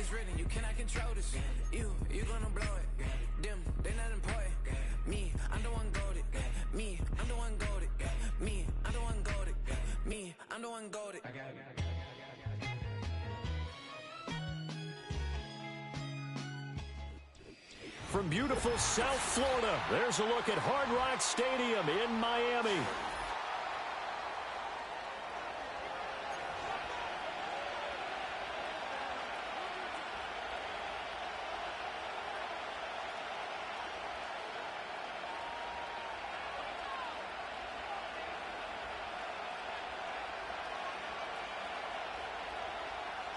it's written, you cannot control this. You gonna blow it. Them, they not important. Me, I'm the one goated. Me, I'm the one goated. Me, I'm the one goated. Me, I'm the one goated. From beautiful South Florida, there's a look at Hard Rock Stadium in Miami.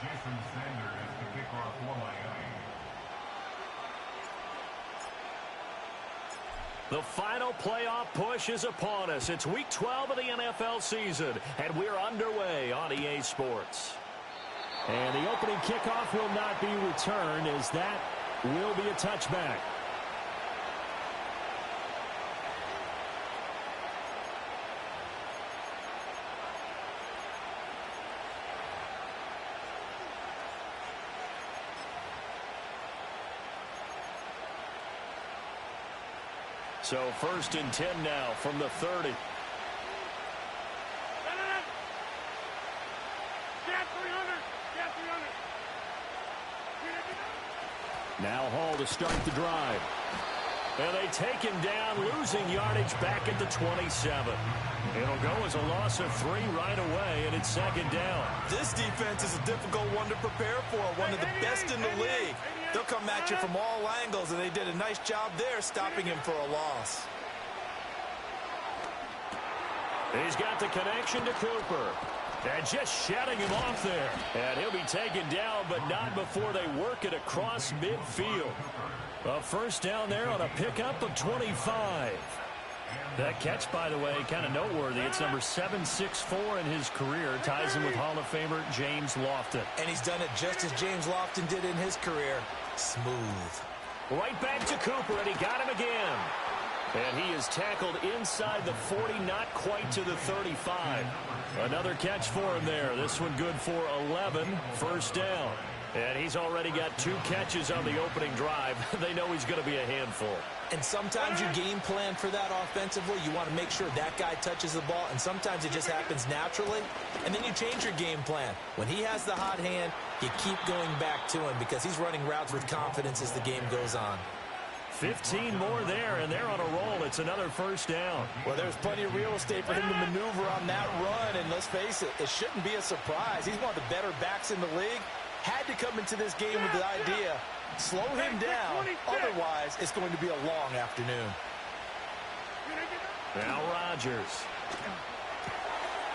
Jason Sander is the kickoff for Miami. The final playoff push is upon us. It's week 12 of the NFL season, and we're underway on EA Sports. And the opening kickoff will not be returned, as that will be a touchback. So 1st and 10 now from the 30. Now Hall to start the drive. And they take him down, losing yardage back at the 27. It'll go as a loss of 3 right away, and it's 2nd down. This defense is a difficult one to prepare for, one of the best in the league. They'll come at you from all angles, and they did a nice job there stopping him for a loss. He's got the connection to Cooper. And just shutting him off there. And he'll be taken down, but not before they work it across midfield. A 1st down there on a pickup of 25. That catch, by the way, kind of noteworthy. It's number 764 in his career. Ties him with Hall of Famer James Lofton. And he's done it just as James Lofton did in his career. Smooth. Right back to Cooper, and he got him again. And he is tackled inside the 40, not quite to the 35. Another catch for him there. This one good for 11. 1st down. And he's already got 2 catches on the opening drive. They know he's going to be a handful. And sometimes you game plan for that offensively. You want to make sure that guy touches the ball, and sometimes it just happens naturally. And then you change your game plan. When he has the hot hand, you keep going back to him because he's running routes with confidence as the game goes on. 15 more there, and they're on a roll. It's another 1st down. Well, there's plenty of real estate for him to maneuver on that run, and let's face it, it shouldn't be a surprise. He's one of the better backs in the league. Had to come into this game with the idea, slow him down, otherwise it's going to be a long afternoon. Now Rodgers.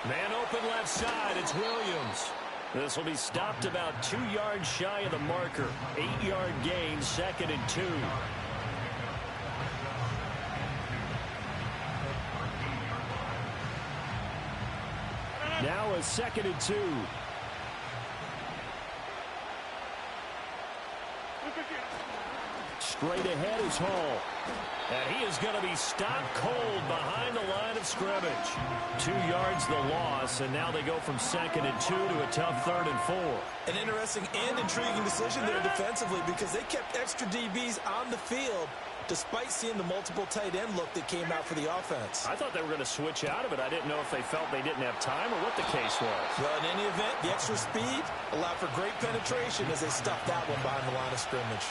Man open left side, it's Williams. This will be stopped about 2 yards shy of the marker. 8-yard gain, 2nd and 2. Now a 2nd and 2. Straight ahead is Hall. And he is going to be stopped cold behind the line of scrimmage. 2 yards the loss, and now they go from 2nd and 2 to a tough 3rd and 4. An interesting and intriguing decision there defensively because they kept extra DBs on the field despite seeing the multiple tight end look that came out for the offense. I thought they were going to switch out of it. I didn't know if they felt they didn't have time or what the case was. Well, in any event, the extra speed allowed for great penetration as they stuffed that one behind the line of scrimmage.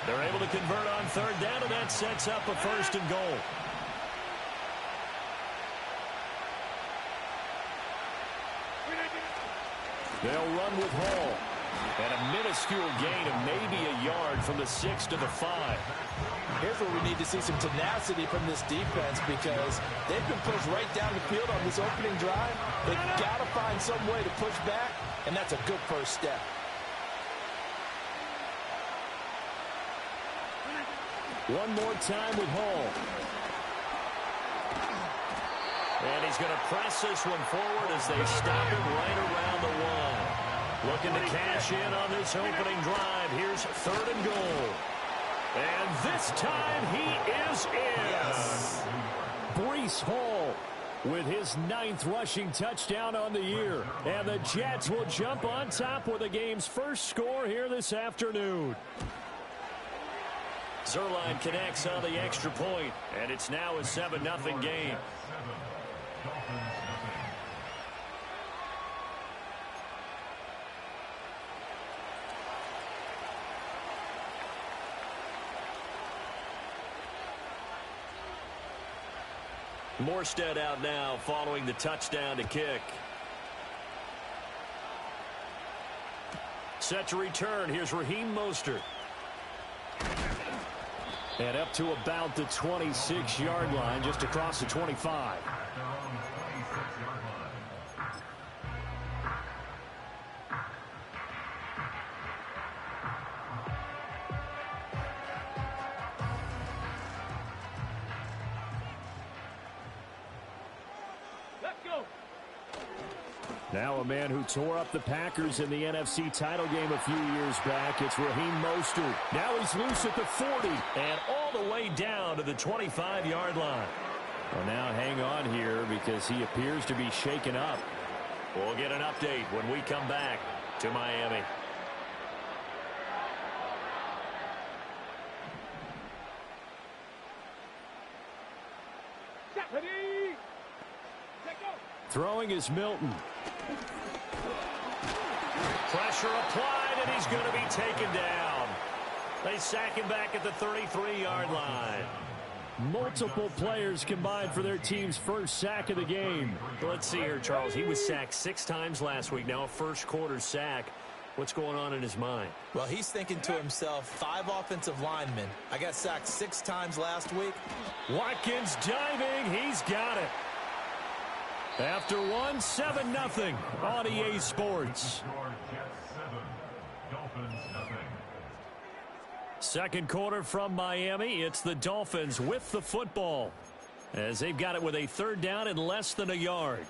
They're able to convert on 3rd down, and that sets up a 1st and goal. They'll run with Hall. And a minuscule gain of maybe a yard from the 6 to the 5. Here's where we need to see some tenacity from this defense because they've been pushed right down the field on this opening drive. They've got to find some way to push back, and that's a good first step. One more time with Hall. And he's going to press this one forward as they stop him right around the 1. Looking to cash in on this opening drive. Here's 3rd and goal. And this time he is in. Breece Hall with his 9th rushing touchdown on the year. And the Jets will jump on top with the game's first score here this afternoon. Zerline connects on the extra point, and it's now a 7-0 game. Morstead out now following the touchdown to kick. Set to return. Here's Raheem Mostert. And up to about the 26-yard line, just across the 25. Now a man who tore up the Packers in the NFC title game a few years back. It's Raheem Mostert. Now he's loose at the 40 and all the way down to the 25-yard line. Well, now hang on here because he appears to be shaken up. We'll get an update when we come back to Miami. Throwing is Milton. Pressure applied, and he's going to be taken down. They sack him back at the 33-yard line. Multiple players combined for their team's first sack of the game. Let's see here, Charles. He was sacked 6 times last week. Now a first-quarter sack. What's going on in his mind? Well, he's thinking to himself, 5 offensive linemen. I got sacked 6 times last week. Watkins diving. He's got it. After one, 7-0 on EA Sports. Second quarter from Miami. It's the Dolphins with the football as they've got it with a 3rd down and less than a yard.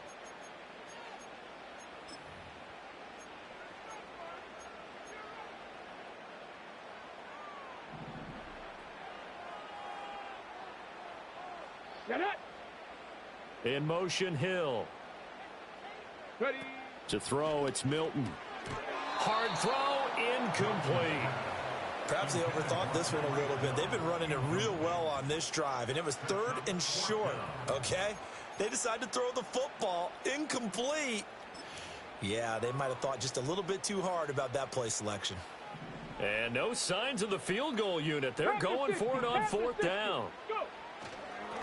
In motion, Hill. Ready. To throw, it's Milton. Hard throw, incomplete. Perhaps they overthought this one a little bit. They've been running it real well on this drive, and it was 3rd and short, okay? They decided to throw the football, incomplete. Yeah, they might have thought just a little bit too hard about that play selection. And no signs of the field goal unit. They're going for it on 4th down.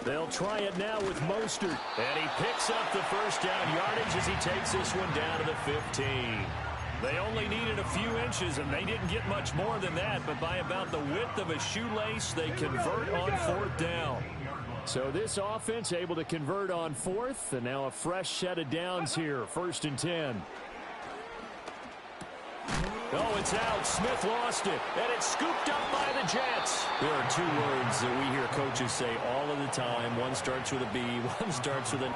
They'll try it now with Mostert. And he picks up the first down yardage as he takes this one down to the 15. They only needed a few inches, and they didn't get much more than that. But by about the width of a shoelace, they convert on 4th down. So this offense able to convert on 4th, and now a fresh set of downs here. 1st and 10. Oh, it's out. Smith lost it, and it's scooped up by the Jets. There are 2 words that we hear coaches say all of the time. One starts with a B, one starts with a...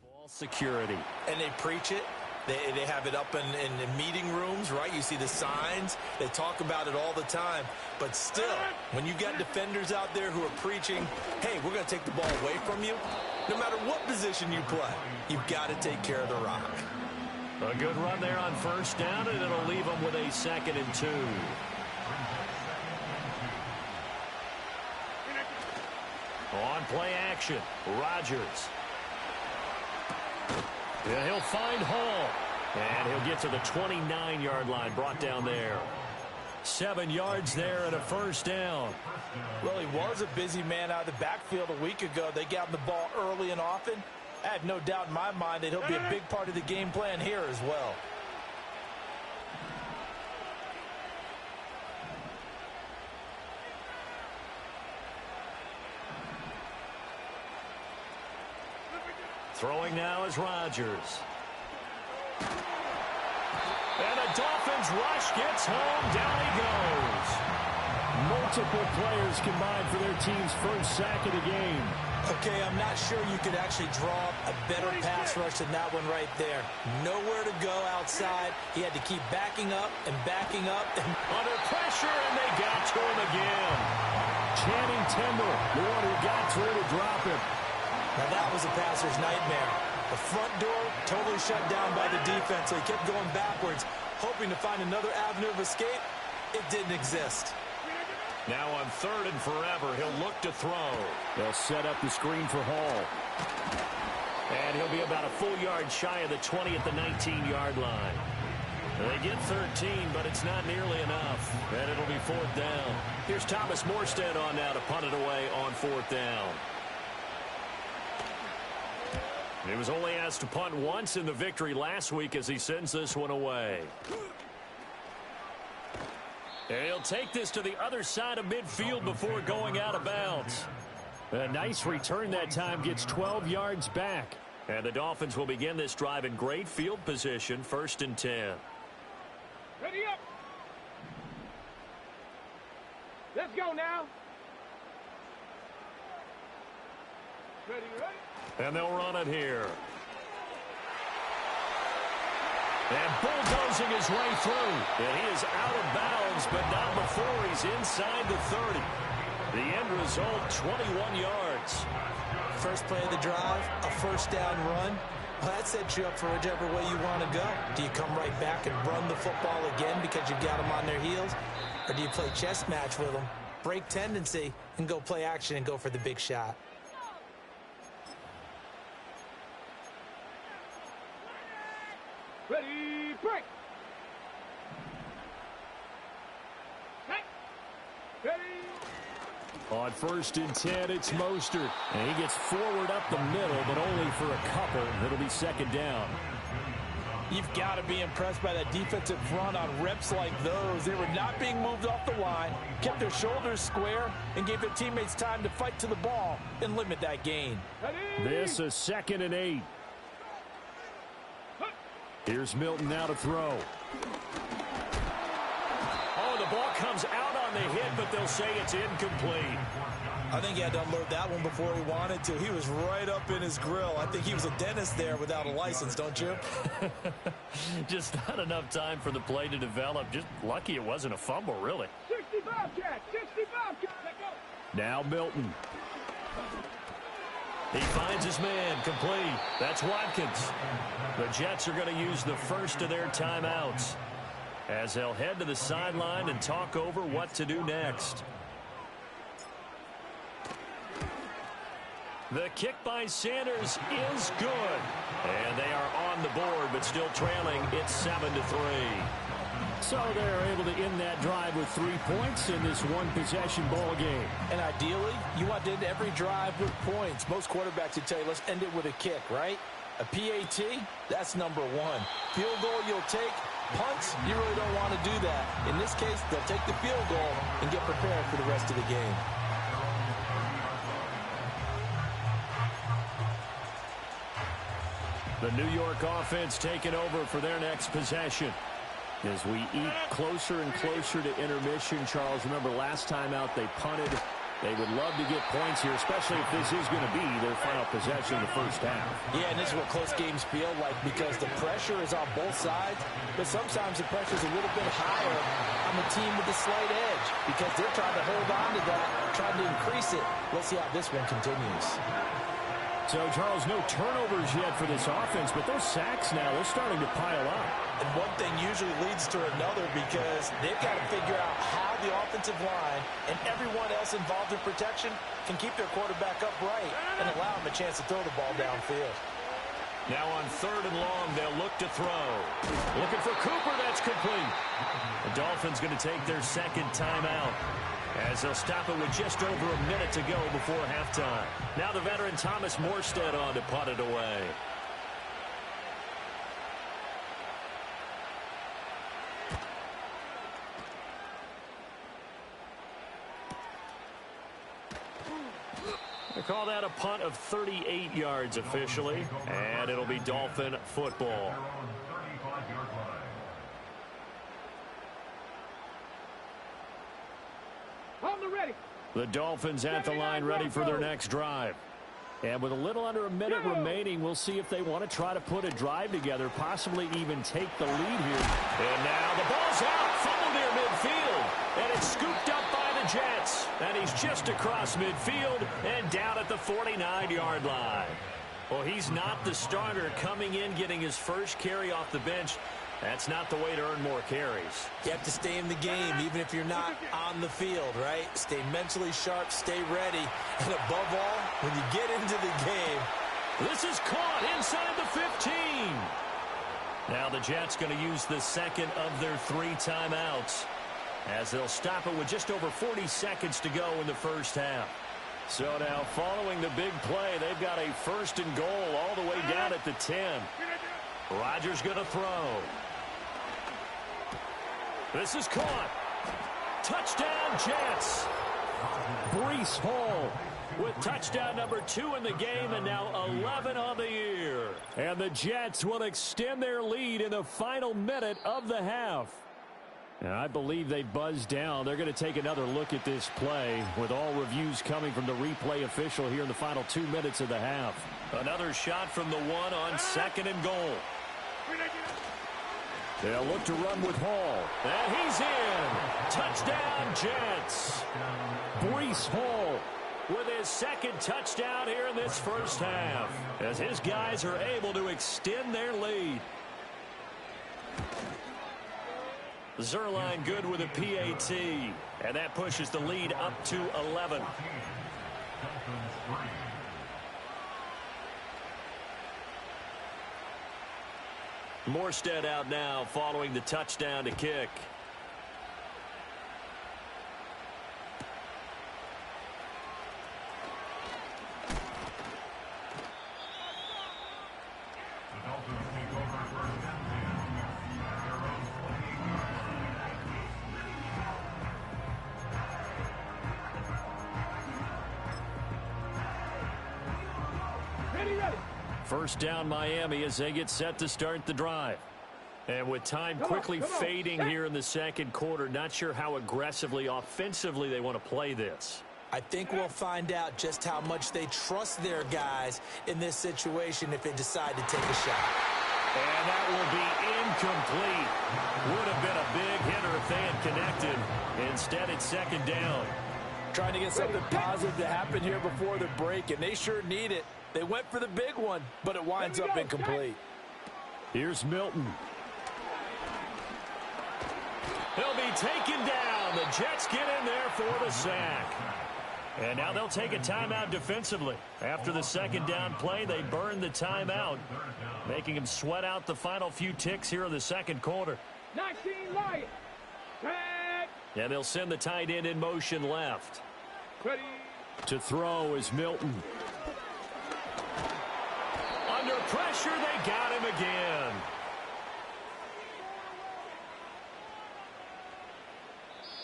Ball security. And they preach it. They have it up in meeting rooms, right? You see the signs. They talk about it all the time. But still, when you got defenders out there who are preaching, hey, we're going to take the ball away from you, no matter what position you play, you've got to take care of the rock. A good run there on 1st down, and it'll leave them with a 2nd and 2. On play action, Rodgers. Yeah, he'll find Hall. And he'll get to the 29-yard line, brought down there. 7 yards there and a 1st down. Well, he was a busy man out of the backfield a week ago. They got him the ball early and often. I have no doubt in my mind that he'll be a big part of the game plan here as well. Throwing now is Rodgers. And the Dolphins rush gets home. Down he goes. Multiple players combined for their team's first sack of the game. Okay, I'm not sure you could actually draw a better pass rush than that one right there. Nowhere to go outside. He had to keep backing up and backing up. Under pressure, and they got to him again. Channing Tindall, the one who got through to drop him. Now that was a passer's nightmare. The front door totally shut down by the defense, so he kept going backwards, hoping to find another avenue of escape. It didn't exist. Now on 3rd and forever, he'll look to throw. They'll set up the screen for Hall. And he'll be about a full yard shy of the 20 at the 19-yard line. They get 13, but it's not nearly enough. And it'll be 4th down. Here's Thomas Morstead on now to punt it away on 4th down. He was only asked to punt once in the victory last week as he sends this one away. And he'll take this to the other side of midfield before going out of bounds. A nice return that time, gets 12 yards back. And the Dolphins will begin this drive in great field position, 1st and 10. Ready up. Let's go now. Ready. And they'll run it here. And bulldozing his way through. And he is out of bounds, but not before he's inside the 30. The end result, 21 yards. First play of the drive, a 1st down run. Well, that sets you up for whichever way you want to go. Do you come right back and run the football again because you've got them on their heels? Or do you play chess match with them, break tendency, and go play action and go for the big shot? Ready, break. Ready. On 1st and 10, it's Mostert. And he gets forward up the middle, but only for a couple. It'll be 2nd down. You've got to be impressed by that defensive front on reps like those. They were not being moved off the line, kept their shoulders square, and gave their teammates time to fight to the ball and limit that gain. This a 2nd and 8. Here's Milton now to throw. Oh, the ball comes out on the hit, but they'll say it's incomplete. I think he had to unload that one before he wanted to. He was right up in his grill. I think he was a dentist there without a license, don't you? Just not enough time for the play to develop. Just lucky it wasn't a fumble, really. 65 catch, 65 catch. Let go. Now Milton. He finds his man, complete. That's Watkins. The Jets are going to use the first of their timeouts as they'll head to the sideline and talk over what to do next. The kick by Sanders is good. And they are on the board, but still trailing. It's 7-3. So they're able to end that drive with 3 points in this one-possession ball game. And ideally, you want to end every drive with points. Most quarterbacks would tell you, let's end it with a kick, right? A PAT, that's number 1. Field goal you'll take. Punts, you really don't want to do that. In this case, they'll take the field goal and get prepared for the rest of the game. The New York offense taking over for their next possession. As we eat closer and closer to intermission, Charles, remember last time out they punted. They would love to get points here, especially if this is going to be their final possession of the first half. Yeah, and this is what close games feel like because the pressure is on both sides, but sometimes the pressure is a little bit higher on the team with the slight edge because they're trying to hold on to that, trying to increase it. Let's see how this one continues. So, Charles, no turnovers yet for this offense, but those sacks now, they're starting to pile up. And one thing usually leads to another because they've got to figure out how the offensive line and everyone else involved in protection can keep their quarterback upright and allow him a chance to throw the ball downfield. Now on 3rd and long, they'll look to throw. Looking for Cooper, that's complete. The Dolphins going to take their 2nd timeout as they'll stop it with just over a minute to go before halftime. Now the veteran Thomas Morstead on to punt it away. They call that a punt of 38 yards officially, and it'll be Dolphin football. The Dolphins at the line ready for their next drive. And with a little under a minute remaining, we'll see if they want to try to put a drive together, possibly even take the lead here. And now the ball's out, fumble near midfield, and it's scooped up by the Jets. And he's just across midfield and down at the 49-yard line. Well, he's not the starter coming in, getting his first carry off the bench. That's not the way to earn more carries. You have to stay in the game, even if you're not on the field, right? Stay mentally sharp, stay ready. And above all, when you get into the game. This is caught inside the 15. Now the Jets going to use the second of their 3 timeouts, as they'll stop it with just over 40 seconds to go in the first half. So now following the big play, they've got a 1st and goal all the way down at the 10. Rodgers going to throw. This is caught. Touchdown, Jets. Breece Hall with touchdown number 2 in the game, and now 11 on the year. And the Jets will extend their lead in the final minute of the half. And I believe they buzzed down. They're going to take another look at this play, with all reviews coming from the replay official here in the final 2 minutes of the half. Another shot from the 1 on 2nd and goal. They'll look to run with Hall. And he's in. Touchdown, Jets. Breece Hall with his 2nd touchdown here in this first half, as his guys are able to extend their lead. Zerline good with a PAT, and that pushes the lead up to 11. Morstead out now following the touchdown to kick. First down Miami as they get set to start the drive. And with time quickly fading here in the second quarter, not sure how aggressively, offensively they want to play this. I think we'll find out just how much they trust their guys in this situation if they decide to take a shot. And that will be incomplete. Would have been a big hitter if they had connected. Instead, it's 2nd down. Trying to get something positive to happen here before the break, and they sure need it. They went for the big one, but it winds up incomplete. Here's Milton. He'll be taken down. The Jets get in there for the sack. And now they'll take a timeout defensively. After the 2nd down play, they burn the timeout, making them sweat out the final few ticks here in the second quarter. 19 Lions. And they'll send the tight end in motion left. Ready. To throw is Milton. Under pressure, they got him again.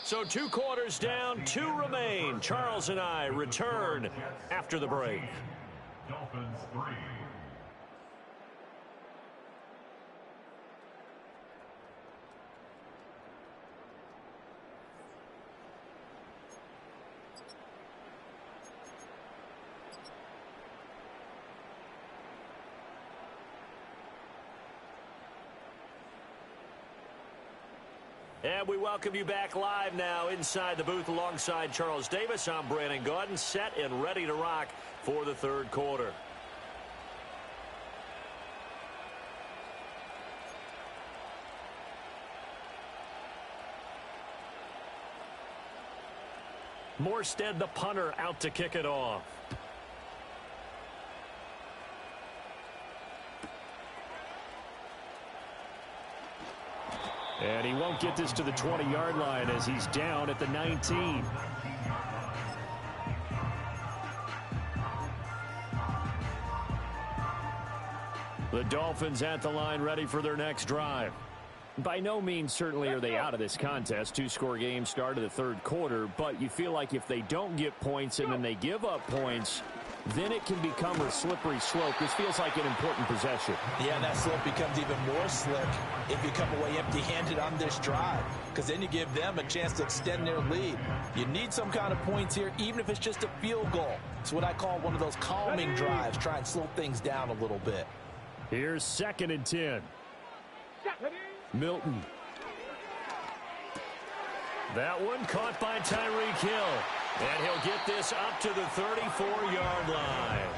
So 2 quarters down, 2 remain. Charles and I return after the break. Dolphins 3. And we welcome you back live now inside the booth alongside Charles Davis. I'm Brandon Gaudin, set and ready to rock for the 3rd quarter. Morstead, the punter, out to kick it off. And he won't get this to the 20-yard line as he's down at the 19. The Dolphins at the line ready for their next drive. By no means certainly are they out of this contest. 2-score game start of the 3rd quarter, but you feel like if they don't get points and then they give up points, then it can become a slippery slope. This feels like an important possession. Yeah, that slope becomes even more slick if you come away empty-handed on this drive, because then you give them a chance to extend their lead. You need some kind of points here, even if it's just a field goal. It's what I call one of those calming drives. Try and slow things down a little bit. Here's 2nd and 10. Milton. That one caught by Tyreek Hill. And he'll get this up to the 34-yard line.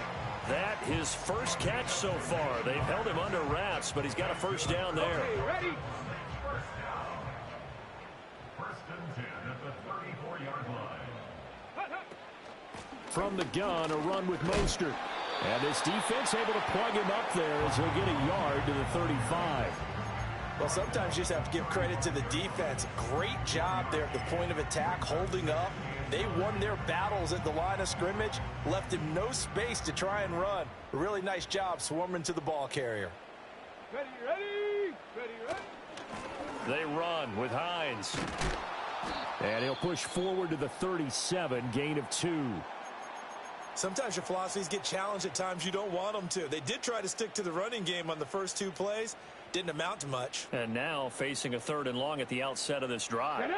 That his first catch so far. They've held him under wraps, but he's got a first down there. Okay, ready? First down. First and 10 at the 34-yard line. From the gun, a run with Mostert. And this defense able to plug him up there as he'll get a yard to the 35. Well, sometimes you just have to give credit to the defense. Great job there at the point of attack, holding up. They won their battles at the line of scrimmage, left him no space to try and run. A really nice job swarming to the ball carrier. Ready, ready, ready, ready. They run with Hines. And he'll push forward to the 37, gain of 2. Sometimes your philosophies get challenged at times you don't want them to. They did try to stick to the running game on the first 2 plays. Didn't amount to much. And now facing a 3rd and long at the outset of this drive.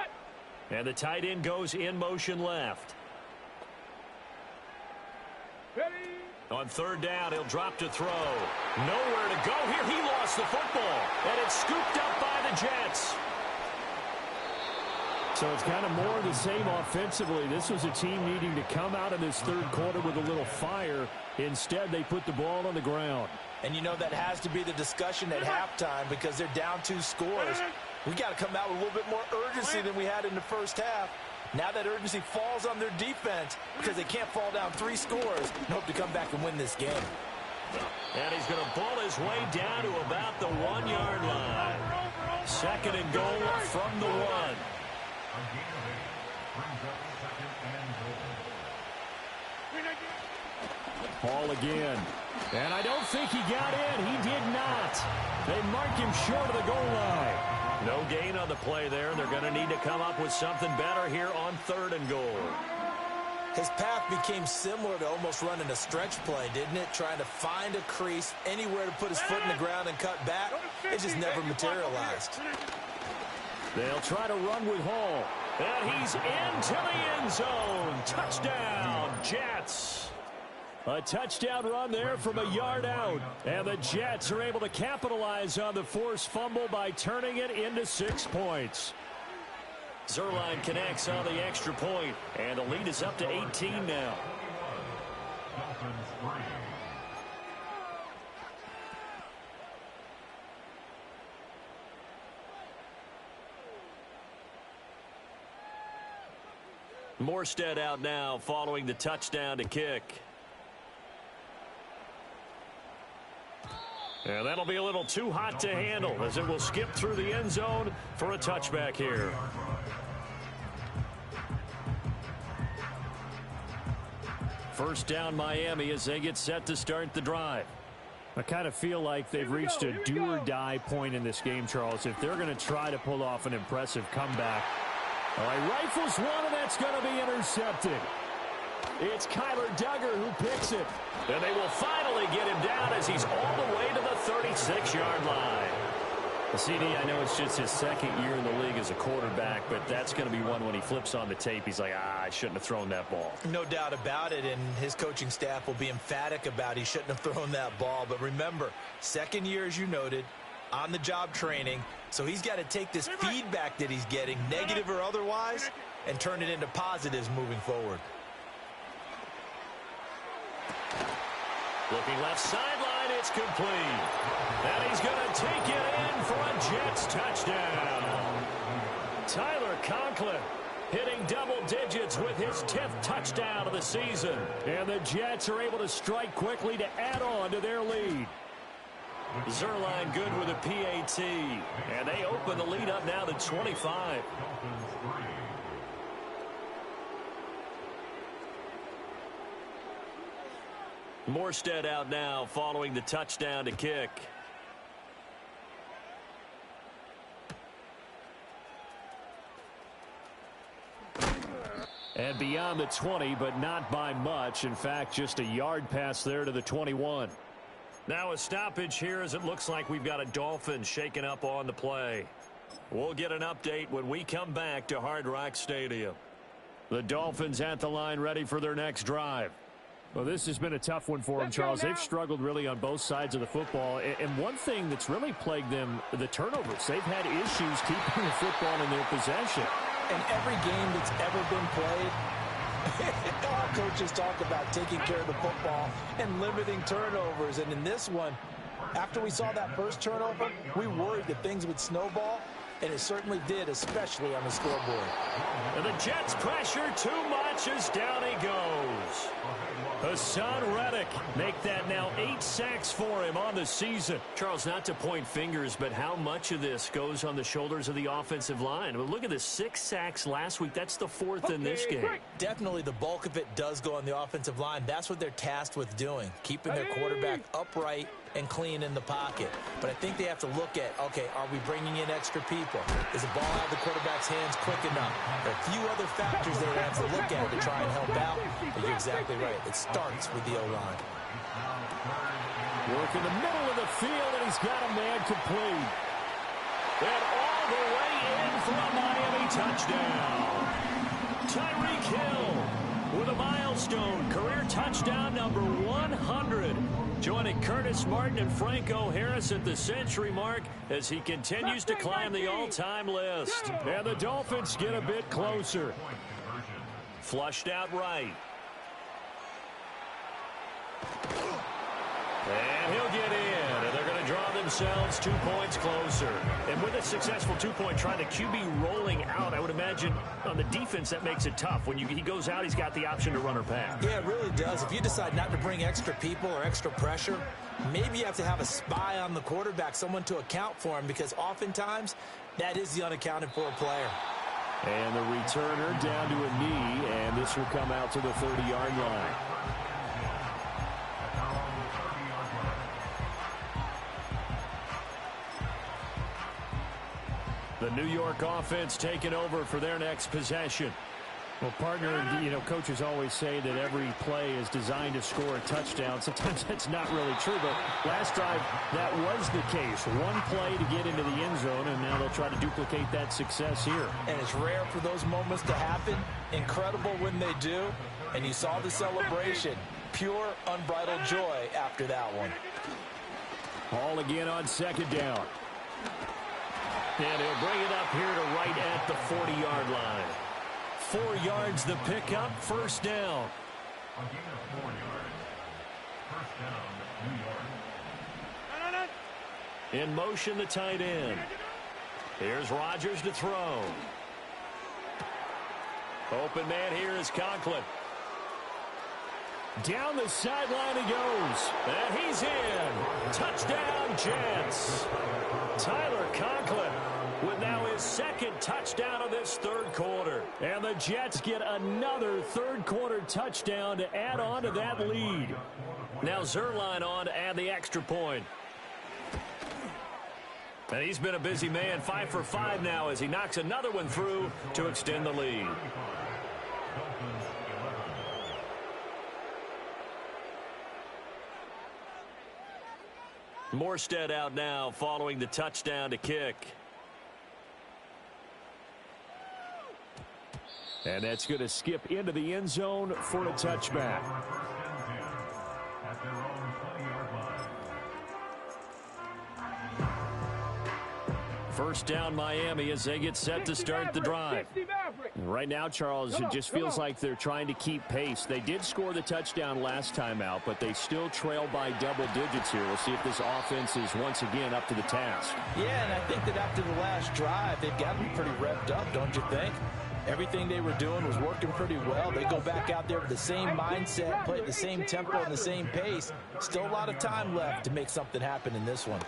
And the tight end goes in motion left. Ready? On 3rd down, he'll drop to throw. Nowhere to go here. He lost the football. And it's scooped up by the Jets. So it's kind of more of the same offensively. This was a team needing to come out of this 3rd quarter with a little fire. Instead, they put the ball on the ground. And you know that has to be the discussion at halftime because they're down 2 scores. We got to come out with a little bit more urgency than we had in the first half. Now that urgency falls on their defense because they can't fall down 3 scores and hope to come back and win this game. And he's going to ball his way down to about the 1-yard line. 2nd and goal from the 1. A gain of 8 brings up 2nd and goal. Ball again. And I don't think he got in. He did not. They mark him short of the goal line. No gain on the play there. They're going to need to come up with something better here on 3rd and goal. His path became similar to almost running a stretch play, didn't it? Trying to find a crease, anywhere to put his foot in the ground and cut back. It just never materialized. They'll try to run with Hall. And he's into the end zone. Touchdown, Jets. A touchdown run there from a yard out. And the Jets are able to capitalize on the forced fumble by turning it into 6 points. Zerline connects on the extra point, and the lead is up to 18 now. Dolphins 3. Morstead out now following the touchdown to kick. And that'll be a little too hot to handle as it will skip through the end zone for a touchback here. First down Miami as they get set to start the drive. I kind of feel like they've reached a do-or-die point in this game, Charles. If they're going to try to pull off an impressive comeback. All right, rifles one, and that's going to be intercepted. It's Kyler Duggar who picks it. And they will finally get him down as he's all the way to the 36-yard line. CD, I know it's just his 2nd year in the league as a quarterback, but that's going to be one when he flips on the tape. He's like, I shouldn't have thrown that ball. No doubt about it, and his coaching staff will be emphatic about he shouldn't have thrown that ball. But remember, 2nd year, as you noted, on-the-job training. So he's got to take this feedback that he's getting, negative or otherwise, and turn it into positives moving forward. Looking left sideline, it's complete. And he's going to take it in for a Jets touchdown. Tyler Conklin hitting double digits with his 10th touchdown of the season. And the Jets are able to strike quickly to add on to their lead. Zerline good with a PAT. And they open the lead up now to 25. Dolphins 3. Morstead out now following the touchdown to kick. And beyond the 20, but not by much. In fact, just a yard pass there to the 21. Now a stoppage here as it looks like we've got a Dolphins shaking up on the play. We'll get an update when we come back to Hard Rock Stadium. The Dolphins at the line ready for their next drive. Well, this has been a tough one for them, Charles. They've struggled really on both sides of the football. And one thing that's really plagued them, the turnovers. They've had issues keeping the football in their possession. In every game that's ever been played, All coaches talk about taking care of the football and limiting turnovers. And in this one, after we saw that first turnover, we worried that things would snowball, and it certainly did, especially on the scoreboard. And the Jets pressure too much as down he goes. Hassan Reddick make that now 8 sacks for him on the season. Charles, not to point fingers, but how much of this goes on the shoulders of the offensive line? I mean, look at the 6 sacks last week. That's the 4th in this game. Definitely the bulk of it does go on the offensive line. That's what they're tasked with doing, keeping their quarterback upright and clean in the pocket. But I think they have to look at, okay, are we bringing in extra people? Is the ball out of the quarterback's hands quick enough? There are a few other factors they have to look at to try and help out. But you're exactly right. It starts with the O-line. Work in the middle of the field, and he's got a man complete. And all the way in for a Miami touchdown. Tyreek Hill with a milestone career touchdown number 100. Joining Curtis Martin and Franco Harris at the century mark as he continues to climb the all-time list. And the Dolphins get a bit closer. Flushed out right. And he'll get in, and they're going to draw themselves 2 points closer. And with a successful 2-point try, the QB rolling out, I would imagine on the defense that makes it tough. When he goes out, he's got the option to run or pass. Yeah, it really does. If you decide not to bring extra people or extra pressure, maybe you have to have a spy on the quarterback, someone to account for him, because oftentimes that is the unaccounted for player. And the returner down to a knee, and this will come out to the 30-yard line. The New York offense taking over for their next possession. Well, partner, coaches always say that every play is designed to score a touchdown. Sometimes that's not really true, but last drive, that was the case. One play to get into the end zone, and now they'll try to duplicate that success here. And it's rare for those moments to happen. Incredible when they do. And you saw the celebration. Pure, unbridled joy after that one. Ball again on second down. And he'll bring it up here to right at the 40-yard line. 4 yards the pickup, first down. A gain of 4 yards. First down, New York. In motion, the tight end. Here's Rodgers to throw. Open man here is Conklin. Down the sideline he goes. And he's in. Touchdown, Jets. Tyler Conklin with now his second touchdown of this third quarter. And the Jets get another third-quarter touchdown to add on to that lead. Now Zerline on to add the extra point. And he's been a busy man, 5 for 5 now as he knocks another one through to extend the lead. Morstead out now following the touchdown to kick. And that's going to skip into the end zone for a touchback. First down Miami as they get set to start the drive. Right now, Charles, it just feels like they're trying to keep pace. They did score the touchdown last time out, but they still trail by double digits here. We'll see if this offense is once again up to the task. Yeah, and I think that after the last drive, they've got to be pretty revved up, don't you think? Everything they were doing was working pretty well. They go back out there with the same mindset, play at the same tempo and the same pace. Still a lot of time left to make something happen in this one.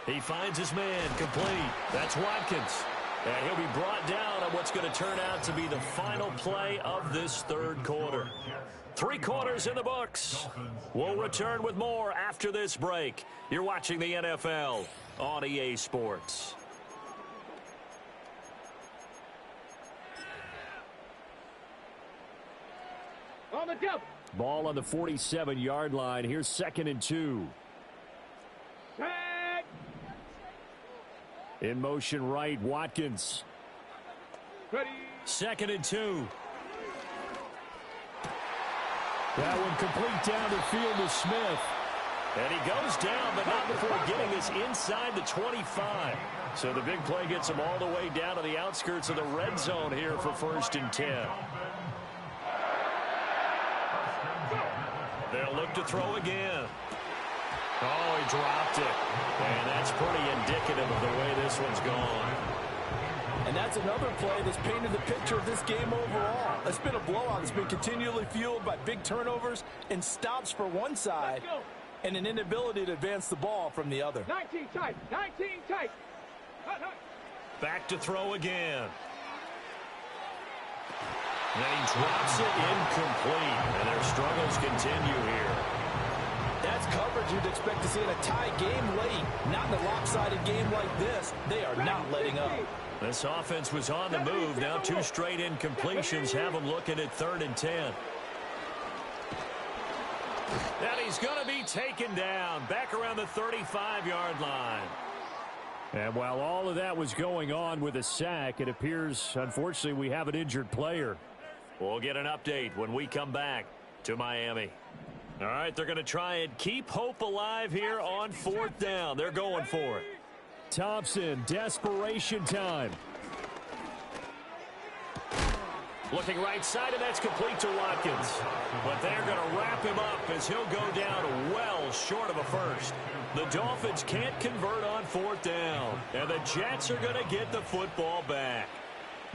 He finds his man complete. That's Watkins. And he'll be brought down on what's going to turn out to be the final play of this third quarter. 3 quarters in the books. We'll return with more after this break. You're watching the NFL on EA Sports. On the double. Ball on the 47-yard line. Here's 2nd and 2. Set. In motion right, Watkins. Ready. 2nd and 2. That one complete down the field to Smith. And he goes down, but not before getting us inside the 25. So the big play gets him all the way down to the outskirts of the red zone here for 1st and 10. They'll look to throw again. Oh, he dropped it. And that's pretty indicative of the way this one's gone. And that's another play that's painted the picture of this game overall. It's been a blowout. It's been continually fueled by big turnovers and stops for one side and an inability to advance the ball from the other. 19 tight. 19 tight. Back to throw again. And he drops it incomplete. And their struggles continue here. That's coverage you'd expect to see in a tie game late. Not in a lopsided game like this. They are not letting up. This offense was on the move. Now 2 straight incompletions have them looking at 3rd and 10. And he's going to be taken down back around the 35-yard line. And while all of that was going on with a sack, it appears, unfortunately, we have an injured player. We'll get an update when we come back to Miami. All right, they're going to try and keep hope alive here on 4th down. They're going for it. Thompson, desperation time. Looking right side, and that's complete to Watkins. But they're going to wrap him up as he'll go down well short of a first. The Dolphins can't convert on 4th down, and the Jets are going to get the football back.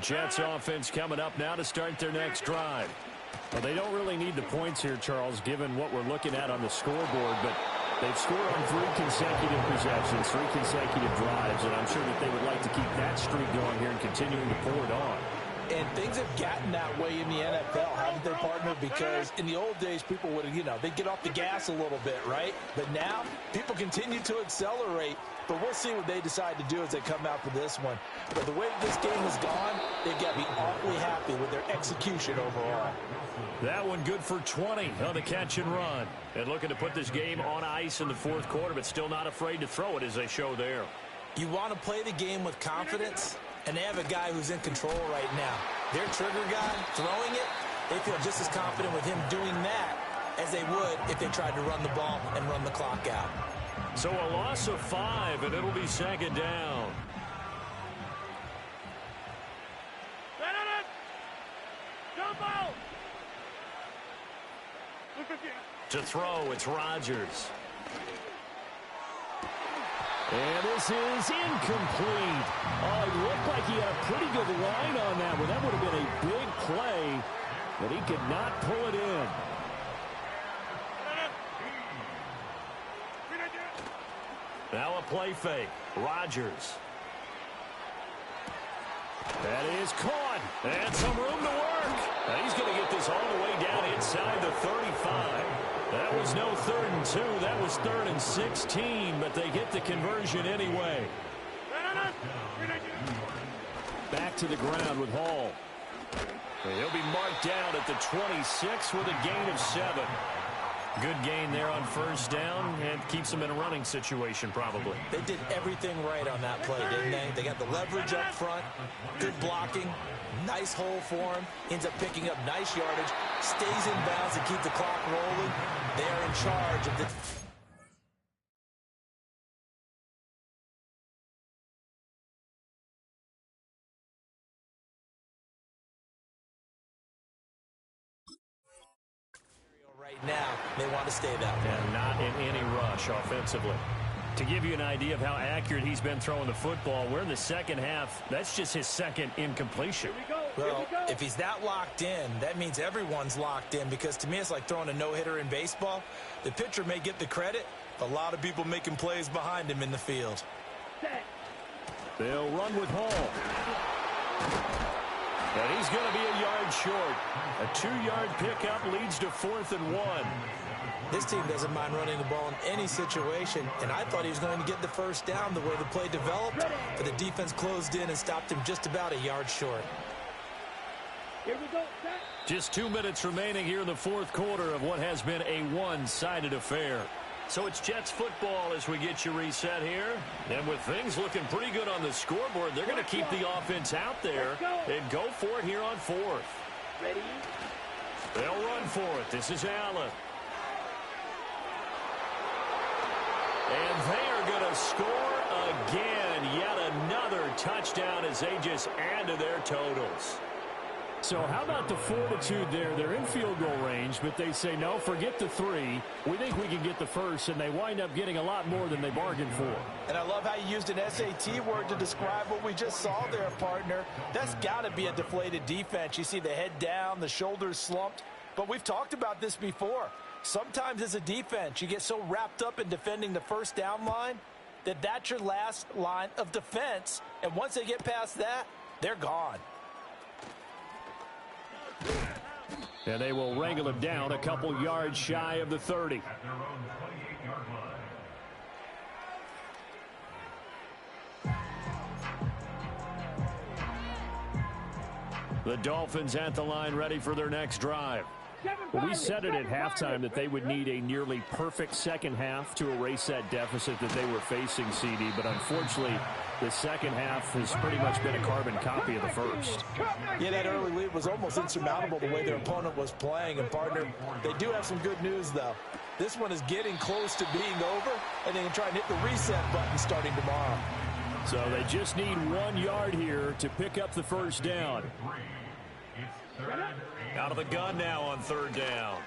Jets offense coming up now to start their next drive. Well, they don't really need the points here, Charles, given what we're looking at on the scoreboard, but they've scored on 3 consecutive possessions, 3 consecutive drives, and I'm sure that they would like to keep that streak going here and continuing to pour it on. And things have gotten that way in the NFL, haven't they, partner? Because in the old days, people would, they'd get off the gas a little bit, right? But now, people continue to accelerate. But we'll see what they decide to do as they come out for this one. But the way this game has gone, they've got to be awfully happy with their execution overall. That one good for 20 on the catch and run. And looking to put this game on ice in the 4th quarter, but still not afraid to throw it as they show there. You want to play the game with confidence, and they have a guy who's in control right now. Their trigger guy throwing it, they feel just as confident with him doing that as they would if they tried to run the ball and run the clock out. So a loss of 5, and it'll be 2nd down. To throw, it's Rodgers. And this is incomplete. Oh, it looked like he had a pretty good line on that one. That would have been a big play, but he could not pull it in. Now a play fake. Rodgers. That is caught. And some room to work. Now he's going to get this all the way down inside the 35. That was no 3rd and 2. That was 3rd and 16, but they get the conversion anyway. Back to the ground with Hall. He'll be marked down at the 26 with a gain of 7. Good gain there on 1st down and keeps them in a running situation probably. They did everything right on that play, didn't they? They got the leverage up front, good blocking, nice hole for him, ends up picking up nice yardage, stays in bounds to keep the clock rolling. They are in charge of the... right now, they want to stay that way. And not in any rush offensively. To give you an idea of how accurate he's been throwing the football, we're in the 2nd half. That's just his 2nd incompletion. Well, if he's that locked in, that means everyone's locked in, because to me it's like throwing a no-hitter in baseball. The pitcher may get the credit, but a lot of people making plays behind him in the field. They'll run with Hall. And he's going to be a yard short. A 2-yard pickup leads to 4th and 1. This team doesn't mind running the ball in any situation, and I thought he was going to get the 1st down the way the play developed, but the defense closed in and stopped him just about a yard short. Here we go. Just 2 minutes remaining here in the 4th quarter of what has been a one-sided affair. So it's Jets football as we get you reset here. And with things looking pretty good on the scoreboard, they're going to keep the offense out there and go for it here on 4th. Ready? They'll run for it. This is Allen. And they are going to score again. Yet another touchdown as they just add to their totals. So how about the fortitude there? They're in field goal range, but they say, no, forget the 3. We think we can get the first, and they wind up getting a lot more than they bargained for. And I love how you used an SAT word to describe what we just saw there, partner. That's got to be a deflated defense. You see the head down, the shoulders slumped. But we've talked about this before. Sometimes as a defense, you get so wrapped up in defending the first down line that that's your last line of defense. And once they get past that, they're gone. And they will wrangle him down a couple yards shy of the 30. At their own 28-yard line. The Dolphins at the line ready for their next drive. Well, we said it at halftime that they would need a nearly perfect second half to erase that deficit that they were facing, CD. But unfortunately, the second half has pretty much been a carbon copy of the first. Yeah, that early lead was almost insurmountable the way their opponent was playing. And, partner, they do have some good news, though. This one is getting close to being over, and they can try and hit the reset button starting tomorrow. So they just need 1 yard here to pick up the first down. Out of the gun now on third down.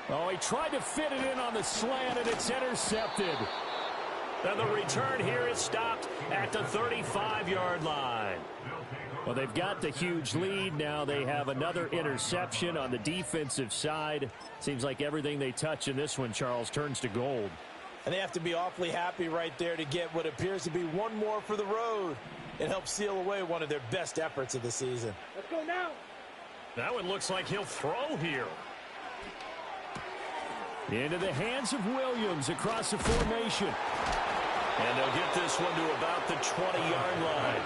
Oh, he tried to fit it in on the slant, and it's intercepted. And the return here is stopped at the 35-yard line. Well, they've got the huge lead. Now they have another interception on the defensive side. Seems like everything they touch in this one, Charles, turns to gold. And they have to be awfully happy right there to get what appears to be one more for the road. It helps seal away one of their best efforts of the season. Let's go now. That one looks like he'll throw here. Into the hands of Williams across the formation. And they'll get this one to about the 20-yard line.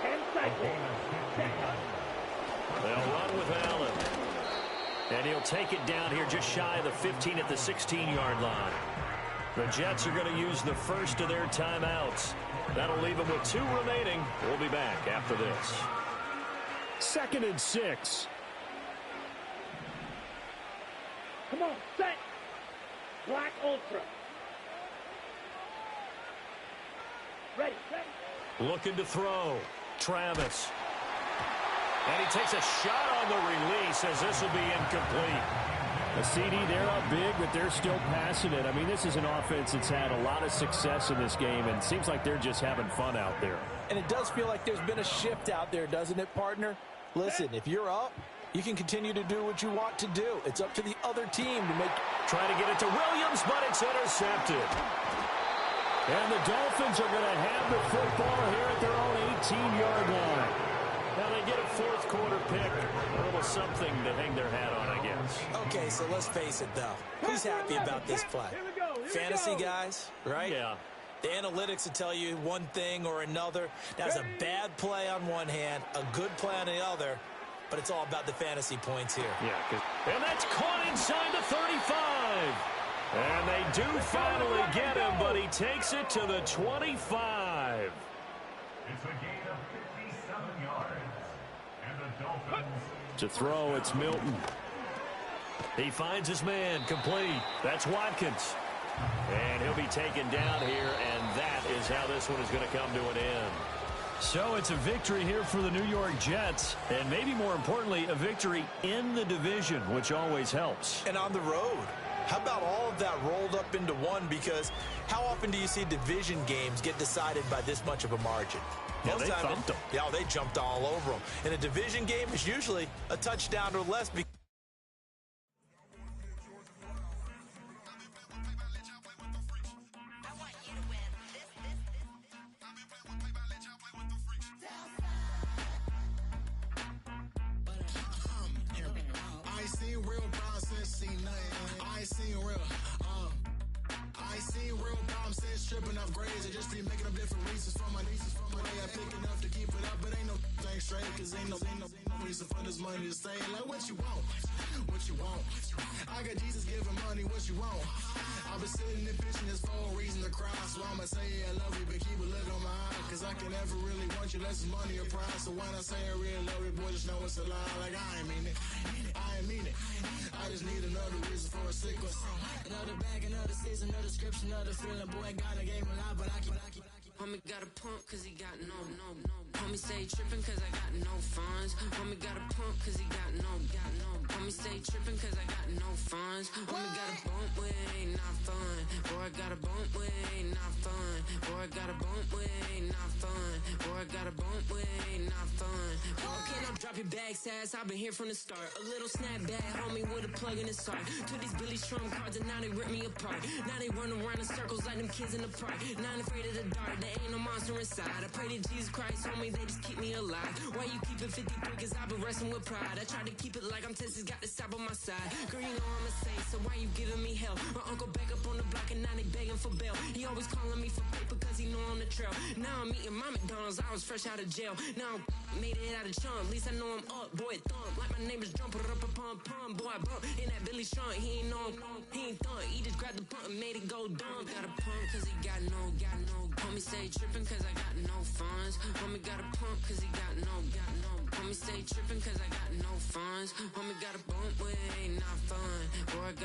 10 seconds. They'll run with Allen. And he'll take it down here just shy of the 15 at the 16-yard line. The Jets are going to use the first of their timeouts. That'll leave them with 2 remaining. We'll be back after this. 2nd and 6. Come on, set. Black Ultra. Ready, ready. Looking to throw. Travis. And he takes a shot on the release as this will be incomplete. A CD, they're up big, but they're still passing it. I mean, this is an offense that's had a lot of success in this game, and it seems like they're just having fun out there. And it does feel like there's been a shift out there, doesn't it, partner? Listen, if you're up, you can continue to do what you want to do. It's up to the other team to make... Trying to get it to Williams, but it's intercepted. And the Dolphins are going to have the football here at their own 18-yard line. Now they get a fourth quarter pick. A little something to hang their hat on, I guess. Okay, so let's face it, though. Who's happy about this play? Fantasy guys, right? Yeah. The analytics will tell you one thing or another. That's a bad play on one hand, a good play on the other, but it's all about the fantasy points here. Yeah, and that's caught inside the 35. And they do finally get him, but he takes it to the 25. It's a gain of 57 yards. And the Dolphins... To throw, it's Milton. He finds his man, complete. That's Watkins. And he'll be taken down here, and that is how this one is going to come to an end. So it's a victory here for the New York Jets, and maybe more importantly, a victory in the division, which always helps. And on the road. How about all of that rolled up into one? Because how often do you see division games get decided by this much of a margin? Yeah, they thumped them. Yeah, they jumped all over them. In a division game, it's usually a touchdown or less. Stripping off grades and just be making up different reasons for my nieces. For my day, I pick enough to keep it up, but ain't no thing straight, cause ain't no reason for this money to stay. Like, what you want? What you want? I got Jesus giving money, what you want? I've been sitting and pitching this for a reason to cry, so I'ma say, yeah, I love you, but keep a look on my eye, cause I can don't ever really want you less money or pride. So when I say I really love you, boy, just know it's a lie. Like I ain't mean it. I ain't mean it. I just need another reason for a sequence. Another bag, another season, another description, another feeling. Boy, got a game a lot, but I keep. Homie got a pump cause he got no. Homie stay trippin' cause I got no funds. Homie got a pump cause he got no. Homie stay trippin' cause I got no funds. Homie got a bump with it ain't not fun. Boy, I got a bump with it ain't not fun. Boy, I got a bump with it ain't not fun. Boy, I got a bump with it ain't not fun. Boy, can I drop your bag, sass? I've been here from the start. A little snapback, homie, with a plug in his heart. Took these Billy Strum cards and now they rip me apart. Now they run around in circles like them kids in the park. Now I'm afraid of the dark, there ain't no monster inside. I pray to Jesus Christ, homie, they just keep me alive. Why you keep it 53? Cause I've been wrestling with pride. I try to keep it like I'm Texas, got the stop on my side. Girl, you know I'm a saint, so why you giving me hell? My uncle back up on the block and now they begging for bail. He always calling me for paper cause he know I'm the trail. Now I'm eating my McDonald's, I was fresh out of jail. Now I made it out of chump, at least I know I'm up. Boy, thump, like my name is Jumper up a pump. Boy, I bump in that Billy Strong, he ain't know him. He ain't thump, he just grabbed the pump and made it go dumb. Got a pump cause he got no. Homie stay trippin' cause I got no funds. Homie got a pump cause he got no. Homie stay trippin' cause I got no funds. Homie got a bump with it ain't not fun. Boy, I got